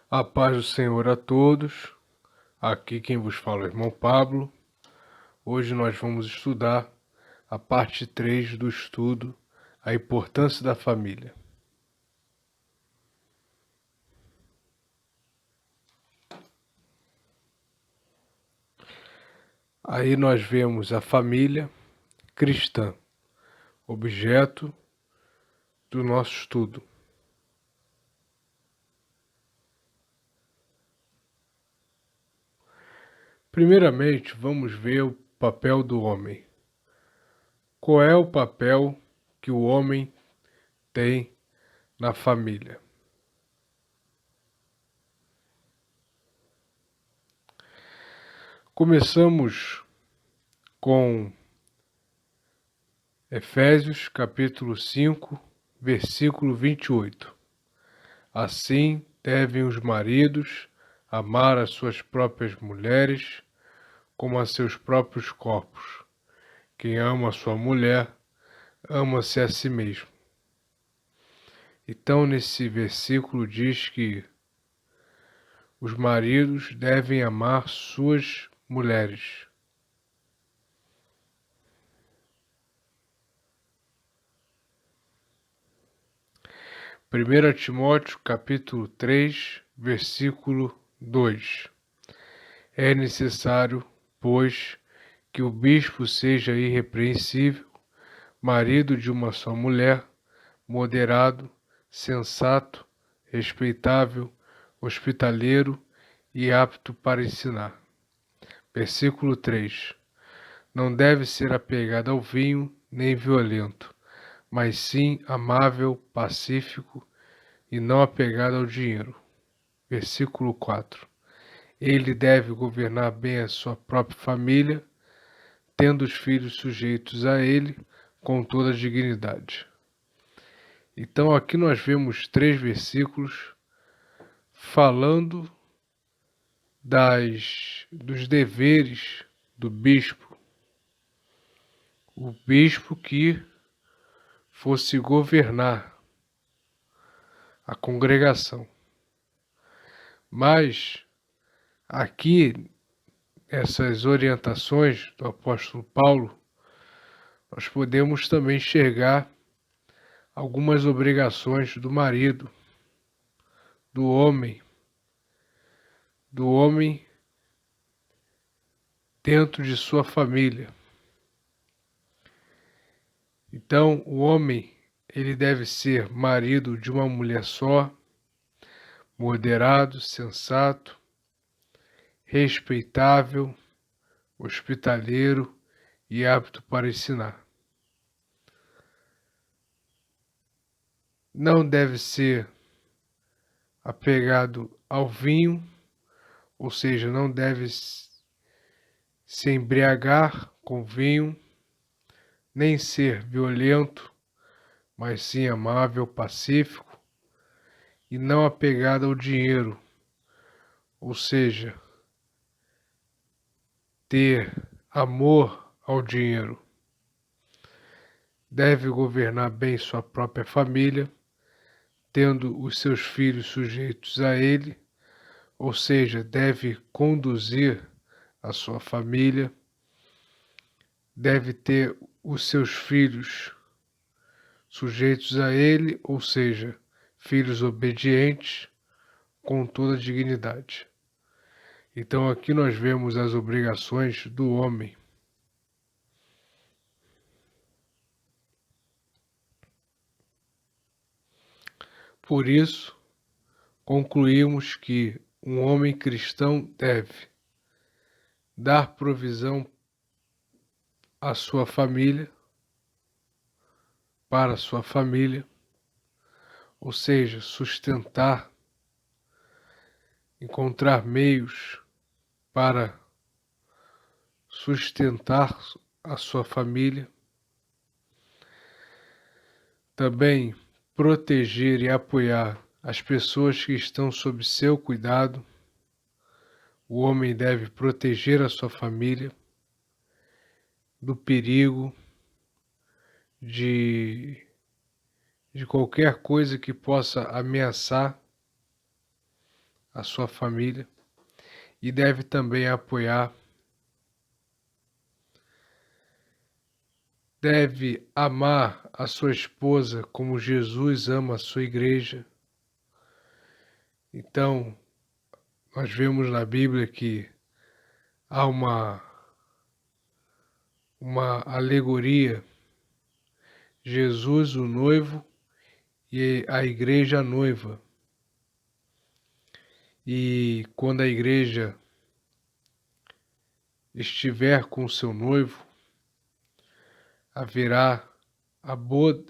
A paz do Senhor a todos. Aqui quem vos fala é o irmão Pablo. Hoje nós vamos estudar a parte 3 do estudo, a importância da família. Aí nós vemos a família cristã, objeto do nosso estudo. Primeiramente, vamos ver o papel do homem. Qual é o papel que o homem tem na família? Começamos com Efésios capítulo 5, versículo 28. Assim devem os maridos amar as suas próprias mulheres como a seus próprios corpos. Quem ama a sua mulher, ama-se a si mesmo. Então, nesse versículo diz que os maridos devem amar suas mulheres. Primeira Timóteo, capítulo 3, versículo 2. É necessário, pois, que o bispo seja irrepreensível, marido de uma só mulher, moderado, sensato, respeitável, hospitaleiro e apto para ensinar. Versículo 3. Não deve ser apegado ao vinho, nem violento, mas sim amável, pacífico e não apegado ao dinheiro. Versículo 4. Ele deve governar bem a sua própria família, tendo os filhos sujeitos a ele com toda a dignidade. Então aqui nós vemos 3 versículos falando dos deveres do bispo. O bispo que fosse governar a congregação. Mas aqui, essas orientações do apóstolo Paulo, nós podemos também enxergar algumas obrigações do marido, do homem dentro de sua família. Então, o homem, ele deve ser marido de uma mulher só, moderado, sensato, respeitável, hospitaleiro e apto para ensinar. Não deve ser apegado ao vinho, ou seja, não deve se embriagar com vinho, nem ser violento, mas sim amável, pacífico e não apegado ao dinheiro, ou seja, ter amor ao dinheiro. Deve governar bem sua própria família, tendo os seus filhos sujeitos a ele, ou seja, deve conduzir a sua família, deve ter os seus filhos sujeitos a ele, ou seja, filhos obedientes, com toda a dignidade. Então aqui nós vemos as obrigações do homem. Por isso, concluímos que um homem cristão deve dar provisão à sua família, para a sua família, ou seja, sustentar, encontrar meios para sustentar a sua família, também proteger e apoiar as pessoas que estão sob seu cuidado. O homem deve proteger a sua família do perigo de qualquer coisa que possa ameaçar a sua família e deve também apoiar, deve amar a sua esposa como Jesus ama a sua igreja. Então, nós vemos na Bíblia que há uma alegoria, Jesus o noivo e a igreja a noiva. E quando a igreja estiver com o seu noivo, haverá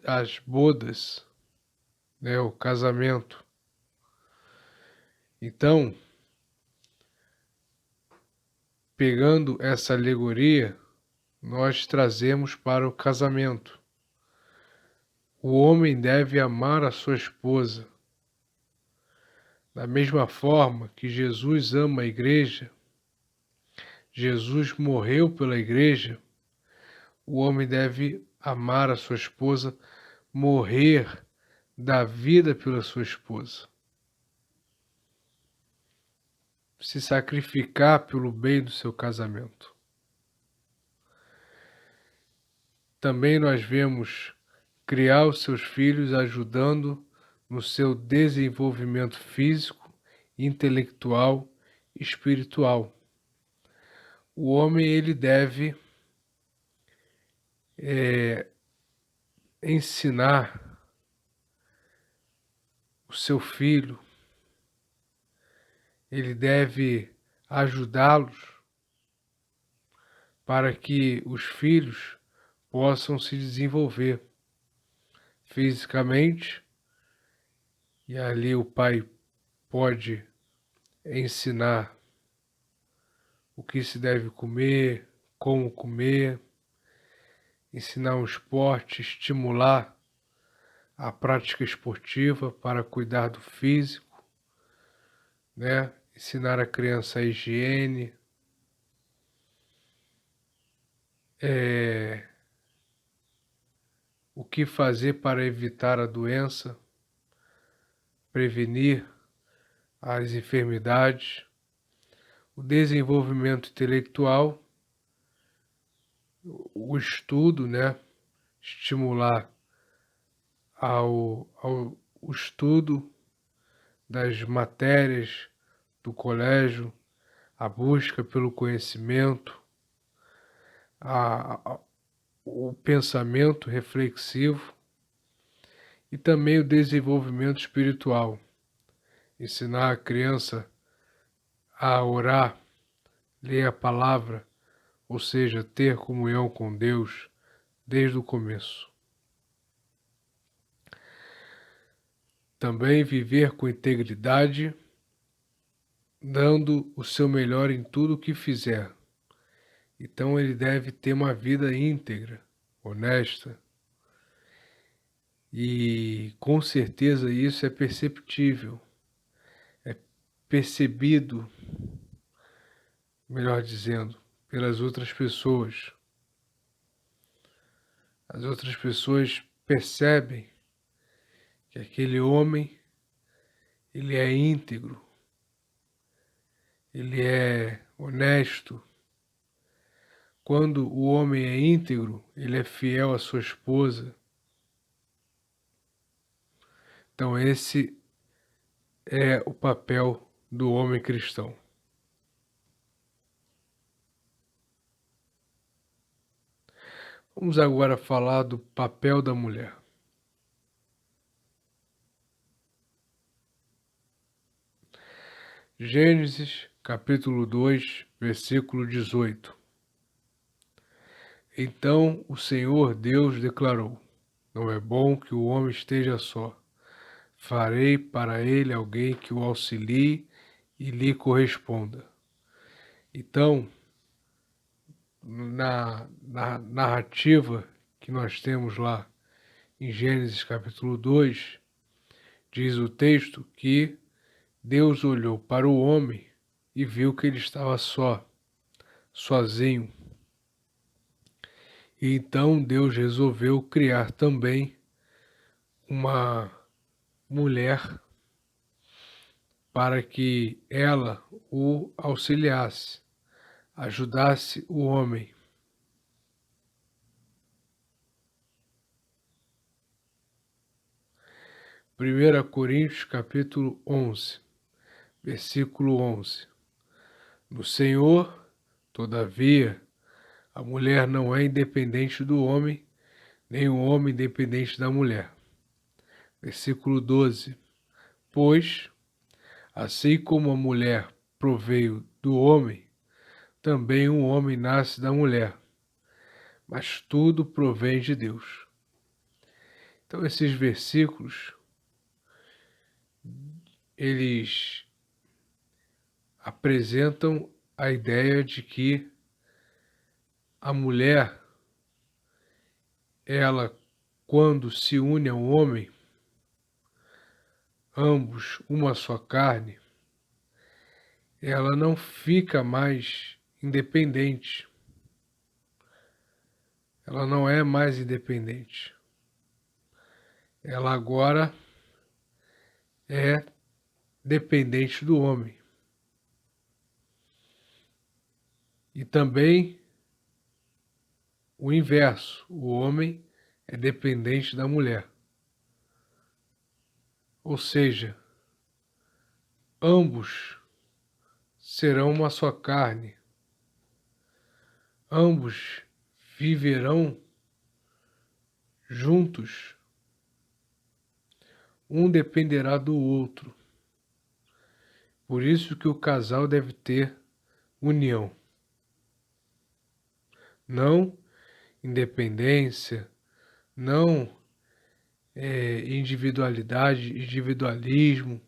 as bodas, né, o casamento. Então, pegando essa alegoria, nós trazemos para o casamento. O homem deve amar a sua esposa. Da mesma forma que Jesus ama a igreja, Jesus morreu pela igreja, o homem deve amar a sua esposa, morrer da vida pela sua esposa, se sacrificar pelo bem do seu casamento. Também nós vemos criar os seus filhos ajudando no seu desenvolvimento físico, intelectual e espiritual. O homem ele deve ensinar o seu filho, ele deve ajudá-los para que os filhos possam se desenvolver fisicamente, e ali o pai pode ensinar o que se deve comer, como comer, ensinar um esporte, estimular a prática esportiva para cuidar do físico, né? Ensinar a criança a higiene, o que fazer para evitar a doença, prevenir as enfermidades, o desenvolvimento intelectual, o estudo, né? Estimular ao estudo das matérias do colégio, a busca pelo conhecimento, o pensamento reflexivo e também o desenvolvimento espiritual. Ensinar a criança a orar, ler a palavra, ou seja, ter comunhão com Deus desde o começo. Também viver com integridade, dando o seu melhor em tudo o que fizer. Então ele deve ter uma vida íntegra, honesta. E com certeza isso é perceptível, é percebido, melhor dizendo, pelas outras pessoas. As outras pessoas percebem que aquele homem, ele é íntegro, ele é honesto. Quando o homem é íntegro, ele é fiel à sua esposa. Então esse é o papel do homem cristão. Vamos agora falar do papel da mulher. Gênesis, capítulo 2, versículo 18. Então o Senhor Deus declarou: não é bom que o homem esteja só. Farei para ele alguém que o auxilie e lhe corresponda. Então, na narrativa que nós temos lá em Gênesis capítulo 2, diz o texto que Deus olhou para o homem e viu que ele estava sozinho. E então Deus resolveu criar também uma mulher para que ela o auxiliasse, ajudasse o homem. Primeira Coríntios capítulo 11, versículo 11. No Senhor, todavia, a mulher não é independente do homem, nem o homem independente da mulher. Versículo 12. Pois, assim como a mulher proveio do homem, também o homem nasce da mulher, mas tudo provém de Deus. Então, esses versículos, eles apresentam a ideia de que a mulher, ela, quando se une ao homem, ambos uma só carne, ela não fica mais independente. Ela não é mais independente. Ela agora é dependente do homem. E também o inverso, o homem é dependente da mulher. Ou seja, ambos serão uma só carne. Ambos viverão juntos. Um dependerá do outro. Por isso que o casal deve ter união. Não independência, não individualidade, individualismo,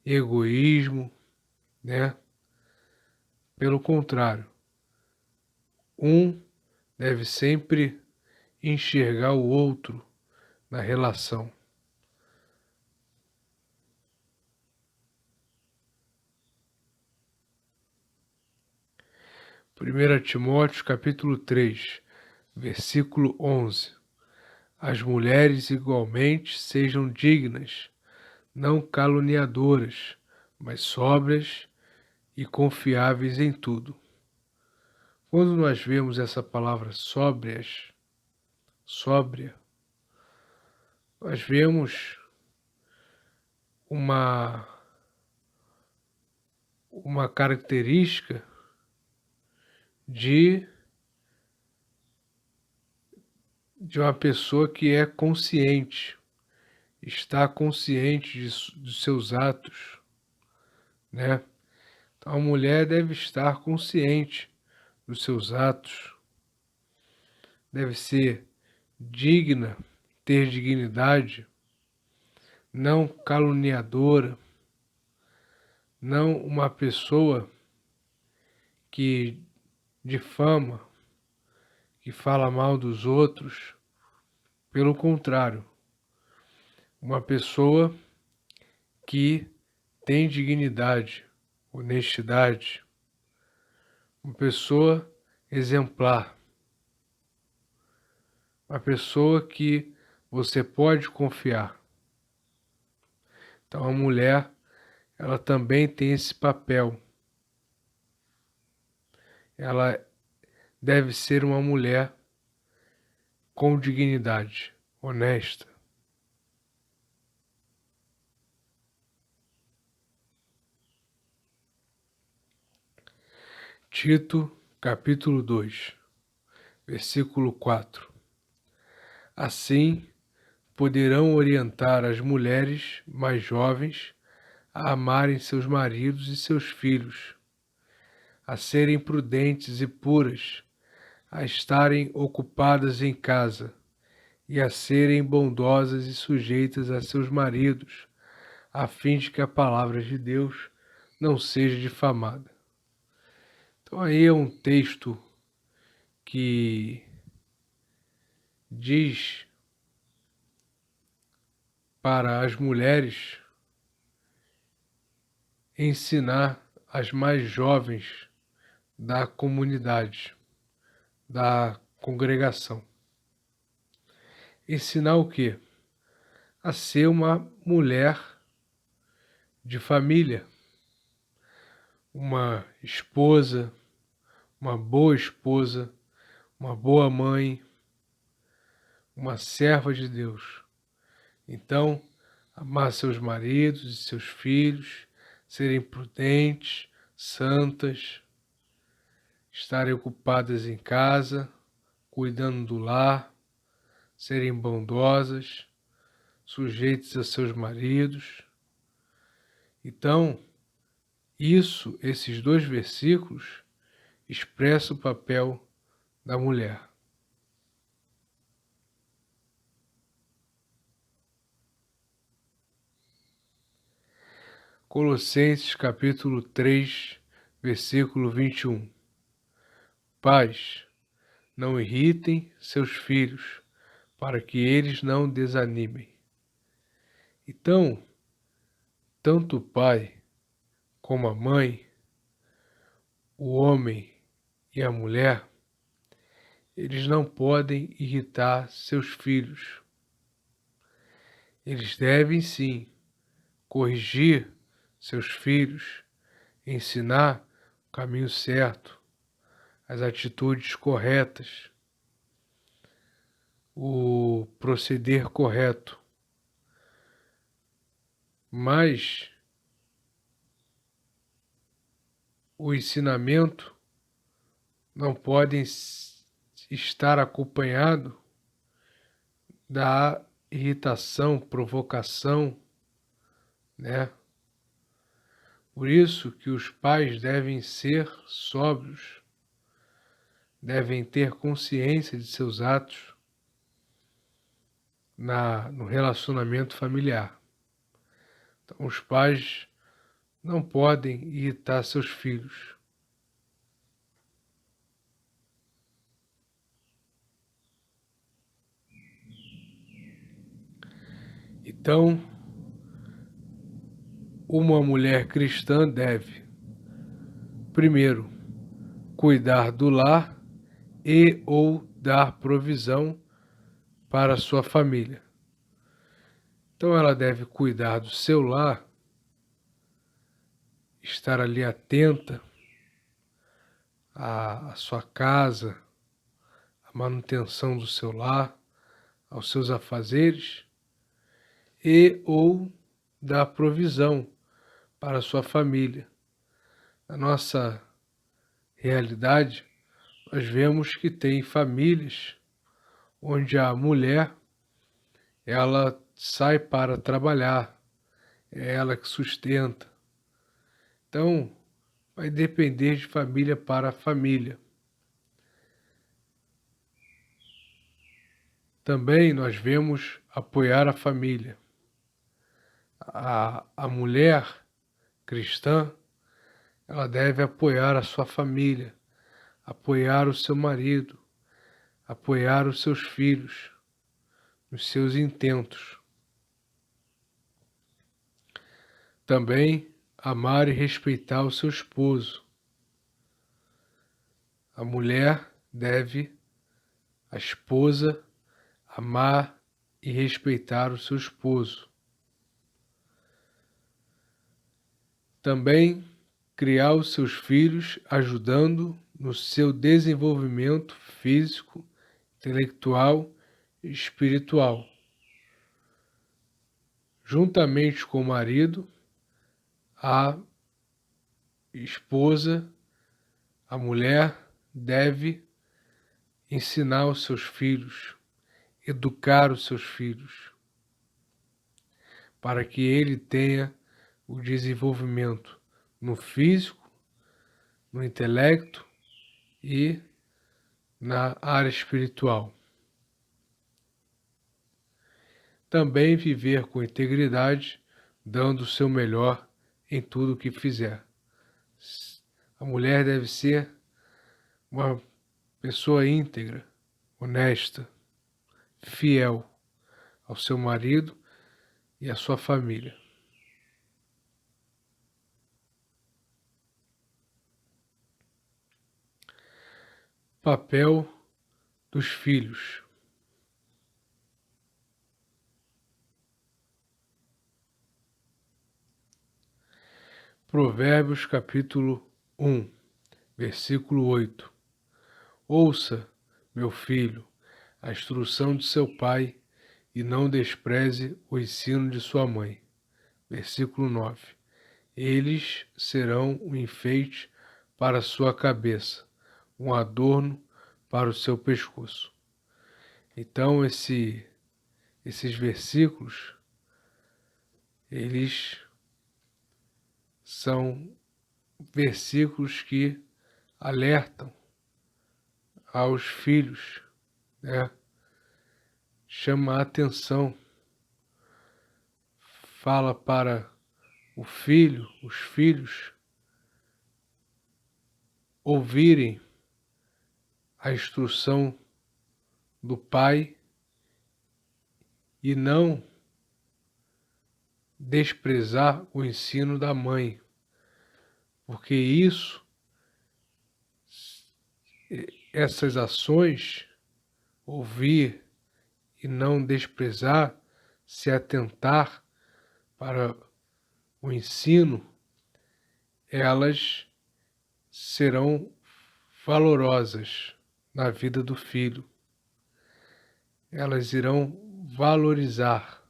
egoísmo, né? Pelo contrário, um deve sempre enxergar o outro na relação. Primeira Timóteo capítulo 3, versículo 11. As mulheres igualmente sejam dignas, não caluniadoras, mas sóbrias e confiáveis em tudo. Quando nós vemos essa palavra sóbria, nós vemos uma característica de uma pessoa que é consciente, está consciente de seus atos, né? Então a mulher deve estar consciente dos seus atos, deve ser digna, ter dignidade, não caluniadora, não uma pessoa que difama, que fala mal dos outros. Pelo contrário, uma pessoa que tem dignidade, honestidade, uma pessoa exemplar, uma pessoa que você pode confiar. Então a mulher, ela também tem esse papel. Ela deve ser uma mulher com dignidade, honesta. Tito, capítulo 2, versículo 4. Assim, poderão orientar as mulheres mais jovens a amarem seus maridos e seus filhos, a serem prudentes e puras, a estarem ocupadas em casa e a serem bondosas e sujeitas a seus maridos, a fim de que a palavra de Deus não seja difamada. Então aí é um texto que diz para as mulheres ensinar as mais jovens da comunidade, da congregação. Ensinar o quê? A ser uma mulher de família, uma esposa, uma boa esposa, uma boa mãe, uma serva de Deus. Então, amar seus maridos e seus filhos, serem prudentes, santas, estarem ocupadas em casa, cuidando do lar, serem bondosas, sujeitos a seus maridos. Então, esses 2 versículos expressam o papel da mulher. Colossenses capítulo 3, versículo 21. Pais, não irritem seus filhos, para que eles não desanimem. Então, tanto o pai como a mãe, o homem e a mulher, eles não podem irritar seus filhos. Eles devem sim corrigir seus filhos, ensinar o caminho certo, as atitudes corretas, o proceder correto. Mas o ensinamento não pode estar acompanhado da irritação, provocação, né? Por isso que os pais devem ser sóbrios, devem ter consciência de seus atos no relacionamento familiar. Então, os pais não podem irritar seus filhos. Então, uma mulher cristã deve, primeiro, cuidar do lar e ou dar provisão para a sua família. Então ela deve cuidar do seu lar, estar ali atenta à sua casa, à manutenção do seu lar, aos seus afazeres, e ou dar provisão para a sua família. Na nossa realidade, nós vemos que tem famílias onde a mulher, ela sai para trabalhar, é ela que sustenta. Então, vai depender de família para família. Também nós vemos apoiar a família. A mulher cristã, ela deve apoiar a sua família, apoiar o seu marido, apoiar os seus filhos, nos seus intentos. Também amar e respeitar o seu esposo. A mulher deve, a esposa, amar e respeitar o seu esposo. Também criar os seus filhos ajudando no seu desenvolvimento físico, intelectual e espiritual. Juntamente com o marido, a esposa, a mulher, deve ensinar os seus filhos, educar os seus filhos, para que ele tenha o desenvolvimento no físico, no intelecto e na área espiritual. Também viver com integridade, dando o seu melhor em tudo o que fizer. A mulher deve ser uma pessoa íntegra, honesta, fiel ao seu marido e à sua família. Papel dos filhos. Provérbios capítulo 1, versículo 8. Ouça, meu filho, a instrução de seu pai e não despreze o ensino de sua mãe. Versículo 9. Eles serão um enfeite para a sua cabeça, um adorno para o seu pescoço. Então, esses versículos, eles são versículos que alertam aos filhos, né? Chama a atenção, fala para o filho, os filhos, ouvirem a instrução do pai e não desprezar o ensino da mãe, porque essas ações, ouvir e não desprezar, se atentar para o ensino, elas serão valorosas na vida do filho. Elas irão valorizar,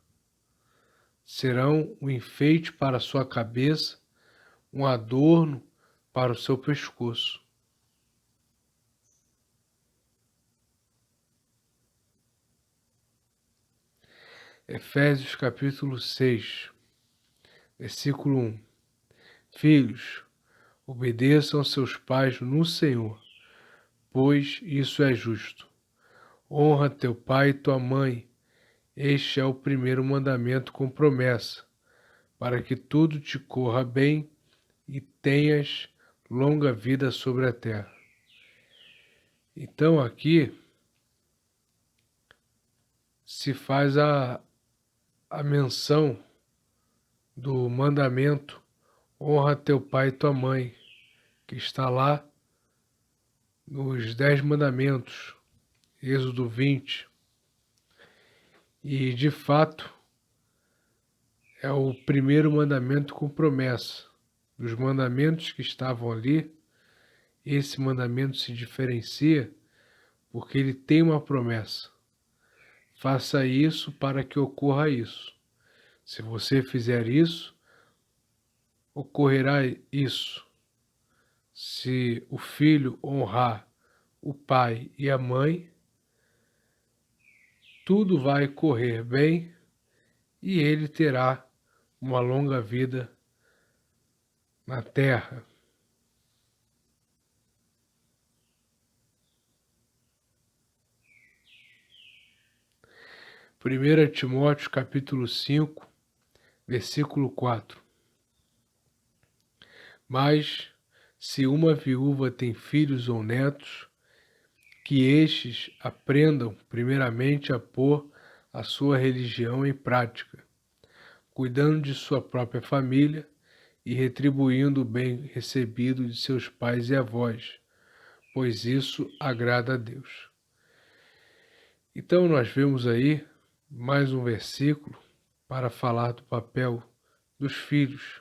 serão um enfeite para a sua cabeça, um adorno para o seu pescoço. Efésios capítulo 6, versículo 1. Filhos, obedeçam aos seus pais no Senhor, pois isso é justo. Honra teu pai e tua mãe. Este é o primeiro mandamento com promessa, para que tudo te corra bem e tenhas longa vida sobre a terra. Então aqui se faz a menção do mandamento honra teu pai e tua mãe, que está lá nos 10 mandamentos, Êxodo 20. E de fato é o primeiro mandamento com promessa. Dos mandamentos que estavam ali, esse mandamento se diferencia porque ele tem uma promessa. Faça isso para que ocorra isso. Se você fizer isso, ocorrerá isso. Se o filho honrar o pai e a mãe, tudo vai correr bem e ele terá uma longa vida na terra. Primeira Timóteo capítulo 5, versículo 4. Mas, se uma viúva tem filhos ou netos, que estes aprendam primeiramente a pôr a sua religião em prática, cuidando de sua própria família e retribuindo o bem recebido de seus pais e avós, pois isso agrada a Deus. Então nós vemos aí mais um versículo para falar do papel dos filhos.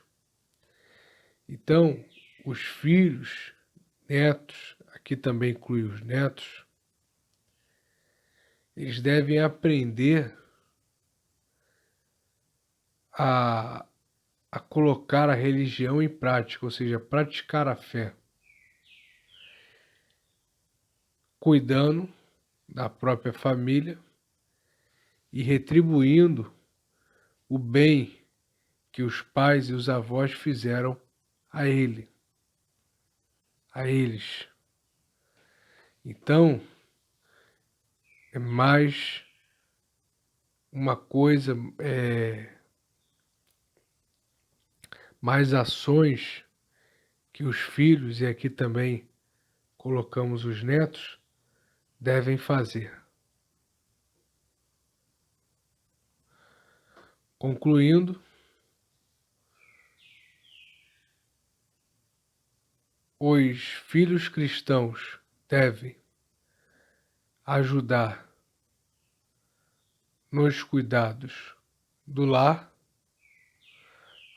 Então, os filhos, netos, aqui também inclui os netos, eles devem aprender a colocar a religião em prática, ou seja, praticar a fé, cuidando da própria família e retribuindo o bem que os pais e os avós fizeram a eles. Então, é mais uma coisa, mais ações que os filhos, e aqui também colocamos os netos, devem fazer. Concluindo, os filhos cristãos devem ajudar nos cuidados do lar,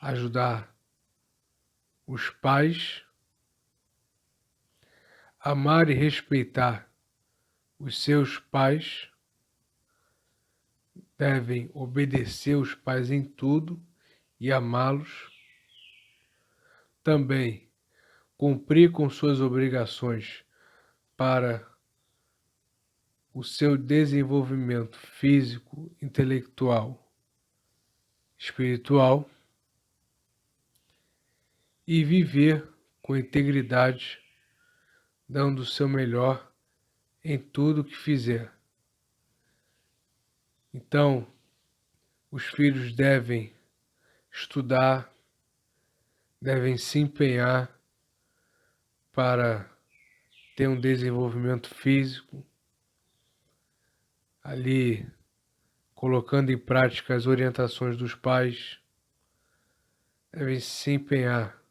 ajudar os pais, amar e respeitar os seus pais, devem obedecer os pais em tudo e amá-los. Também cumprir com suas obrigações para o seu desenvolvimento físico, intelectual, espiritual e viver com integridade, dando o seu melhor em tudo que fizer. Então, os filhos devem estudar, devem se empenhar para ter um desenvolvimento físico, ali colocando em prática as orientações dos pais, devem se empenhar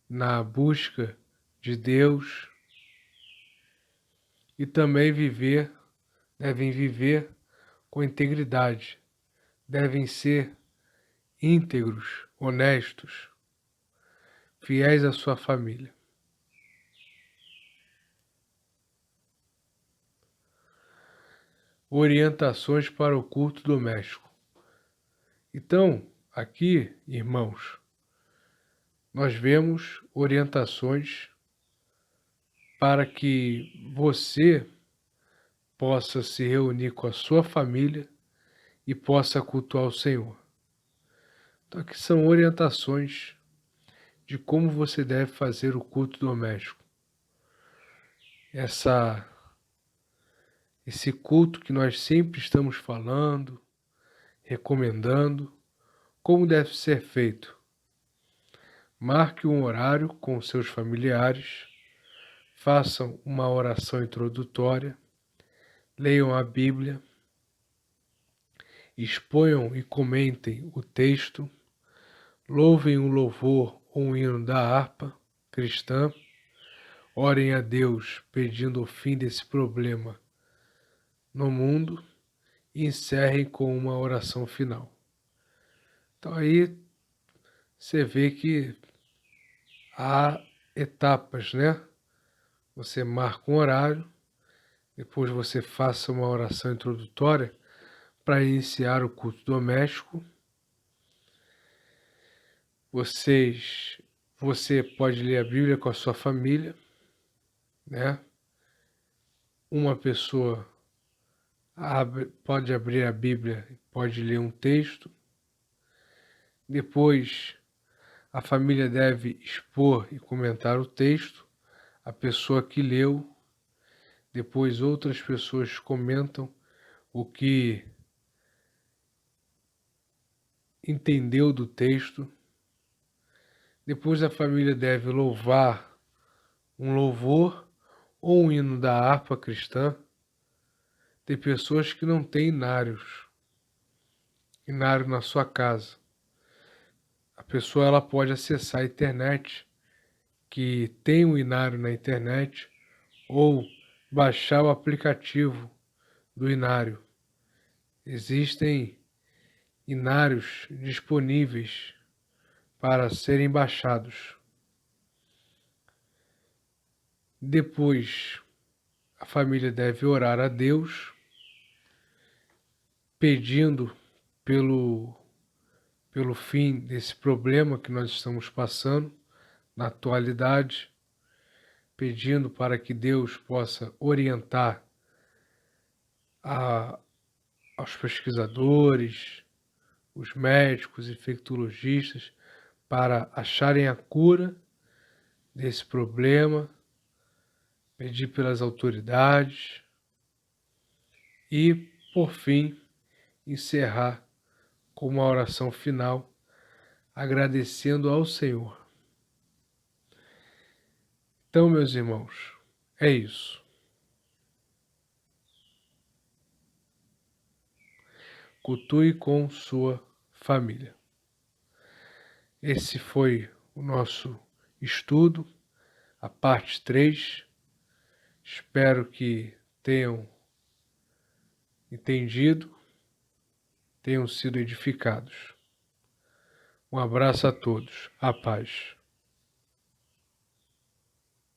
na busca de Deus e também devem viver com integridade, devem ser íntegros, honestos, fiéis à sua família. Orientações para o culto doméstico. Então, aqui, irmãos, nós vemos orientações para que você possa se reunir com a sua família e possa cultuar o Senhor. Então, aqui são orientações de como você deve fazer o culto doméstico. Esse culto que nós sempre estamos falando, recomendando, como deve ser feito. Marque um horário com seus familiares, façam uma oração introdutória, leiam a Bíblia, exponham e comentem o texto, louvem um louvor ou um hino da harpa cristã, orem a Deus pedindo o fim desse problema no mundo e encerrem com uma oração final. Então aí você vê que há etapas, né? Você marca um horário, depois você faça uma oração introdutória para iniciar o culto doméstico. Você pode ler a Bíblia com a sua família, né? Uma pessoa pode abrir a Bíblia, pode ler um texto. Depois, a família deve expor e comentar o texto, a pessoa que leu. Depois, outras pessoas comentam o que entendeu do texto. Depois, a família deve louvar um louvor ou um hino da harpa cristã. Tem pessoas que não têm inário na sua casa. A pessoa ela pode acessar a internet, que tem um inário na internet, ou baixar o aplicativo do inário. Existem inários disponíveis para serem baixados. Depois, a família deve orar a Deus, pedindo pelo fim desse problema que nós estamos passando na atualidade, pedindo para que Deus possa orientar aos pesquisadores, os médicos, infectologistas, para acharem a cura desse problema, pedir pelas autoridades e, por fim, encerrar com uma oração final, agradecendo ao Senhor. Então, meus irmãos, é isso. Cultue com sua família. Esse foi o nosso estudo, a parte 3. Espero que tenham entendido, tenham sido edificados. Um abraço a todos. A paz.